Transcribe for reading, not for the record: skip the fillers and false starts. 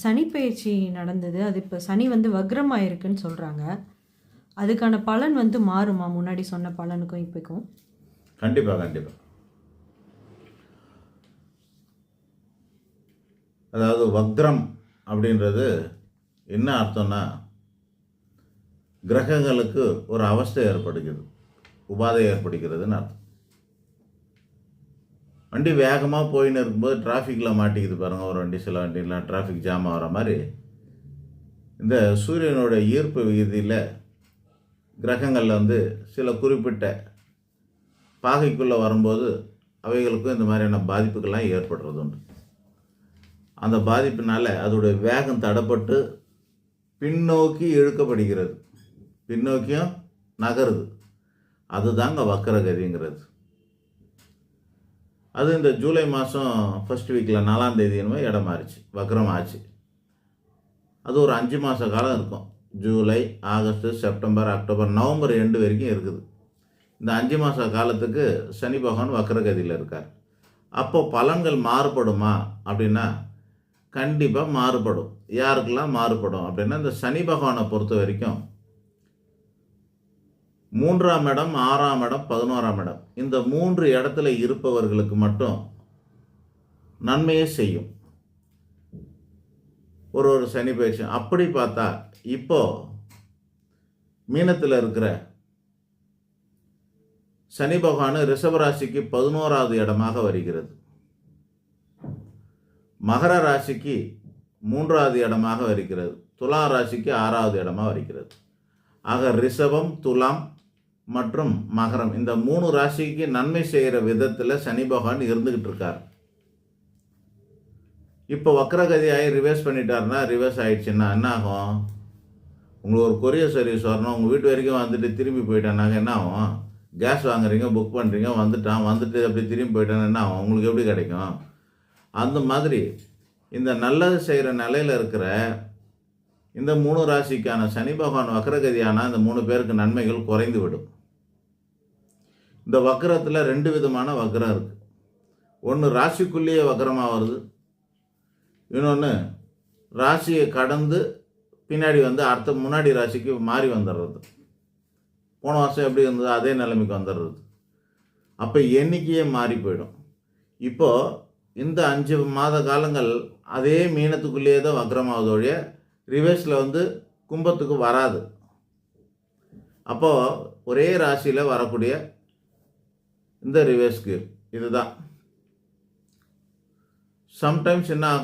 சனி பெயர்ச்சி நடந்தது. அது இப்ப சனி வந்து வக்ரமாயிருக்குன்னு சொல்றாங்க. அதுக்கான பலன் வந்து மாறுமா? முன்னாடி சொன்ன பலனுக்கும் இப்பக்கும்? கண்டிப்பா, கண்டிப்பா. அதாவது வக்ரம் அப்படின்றது என்ன அர்த்தம்னா, கிரகங்களுக்கு ஒரு அவஸ்தை ஏற்படுகிறது, உபாதை ஏற்படுகிறதுன்னு அர்த்தம். வண்டி வேகமாக போயின்னு இருக்கும்போது டிராஃபிக்கில் மாட்டிக்குது பாருங்கள் ஒரு வண்டி, சில வண்டிலாம் டிராஃபிக் ஜாம் ஆகிற மாதிரி. இந்த சூரியனோட ஈர்ப்பு விகுதியில் கிரகங்களில் வந்து சில குறிப்பிட்ட பாகைக்குள்ளே வரும்போது அவைகளுக்கும் இந்த மாதிரியான பாதிப்புகள்லாம் ஏற்படுறது உண்டு. அந்த பாதிப்பினால் அதோடைய வேகம் தடப்பட்டு பின்னோக்கி இழுக்கப்படுகிறது, பின்னோக்கியும் நகருது. அதுதாங்க வக்கரகதிங்கிறது. அது இந்த ஜூலை மாதம் ஃபர்ஸ்ட் வீக்கில் 4ஆம் தேதி என்னமோ இடம் மாறிச்சு, வக்ரம் ஆச்சு. அது ஒரு 5 மாத காலம் இருக்கும். July, August, September, October, November end வரைக்கும் இருக்குது. இந்த 5 மாத காலத்துக்கு சனி பகவான் வக்கரகதியில் இருக்கார். அப்போ பலன்கள் மாறுபடுமா அப்படின்னா கண்டிப்பாக மாறுபடும். யாருக்கெல்லாம் மாறுபடும் அப்படின்னா, இந்த சனி பகவானை பொறுத்த வரைக்கும் 3ஆம் இடம், 6ஆம் இடம், 11ஆம் இடம், இந்த 3 இடத்துல இருப்பவர்களுக்கு மட்டும் நன்மையை செய்யும் ஒரு சனி பயிற்சி. அப்படி பார்த்தா இப்போ மீனத்தில் இருக்கிற சனி பகவான் ரிஷபராசிக்கு 11ஆவது இடமாக வருகிறது, மகர ராசிக்கு 3ஆவது இடமாக வருகிறது, துலா ராசிக்கு 6ஆவது இடமாக வருகிறது. ஆக ரிஷபம், துலாம் மற்றும் மகரம், இந்த 3 ராசிக்கு நன்மை செய்கிற விதத்தில் சனி பகவான் இருந்துக்கிட்டு இருக்கார். இப்போ வக்கரகதியாகி ரிவர்ஸ் பண்ணிட்டாருன்னா, ரிவர்ஸ் ஆகிடுச்சுன்னா என்ன ஆகும்? உங்களுக்கு ஒரு கொரியர் சர்வீஸ் வரணும், உங்கள் வீட்டு வரைக்கும் வந்துட்டு திரும்பி போயிட்டானாங்க என்ன ஆகும்? கேஸ் வாங்குறீங்க, புக் பண்ணுறீங்க, வந்துட்டு அப்படி திரும்பி போயிட்டான்னு என்ன ஆகும்? உங்களுக்கு எப்படி கிடைக்கும்? அந்த மாதிரி இந்த நல்லது செய்கிற நிலையில் இருக்கிற இந்த 3 ராசிக்கான சனி பகவான் வக்கரகதியானால் இந்த 3 பேருக்கு நன்மைகள் குறைந்து விடும். இந்த வக்கரத்தில் 2 விதமான வக்கரம் இருக்குது. ஒன்று ராசிக்குள்ளேயே வக்கரமாக வருது, இன்னொன்று ராசியை கடந்து பின்னாடி வந்து அடுத்த முன்னாடி ராசிக்கு மாறி வந்துடுறது. போன வருஷம் எப்படி இருந்தது அதே நிலைமைக்கு வந்துடுறது. அப்போ எண்ணிக்கையே மாறி போயிடும். இப்போது இந்த 5 மாத காலங்கள் அதே மீனத்துக்குள்ளேயே தான் வக்கரமாவதோடைய ரிவர்ஸில் வந்து கும்பத்துக்கு வராது. அப்போது ஒரே ராசியில் வரக்கூடிய இந்த ரிவர்ஸ் கீர் இதுதான். சம்டைம்ஸ் என்ன ஆகும்?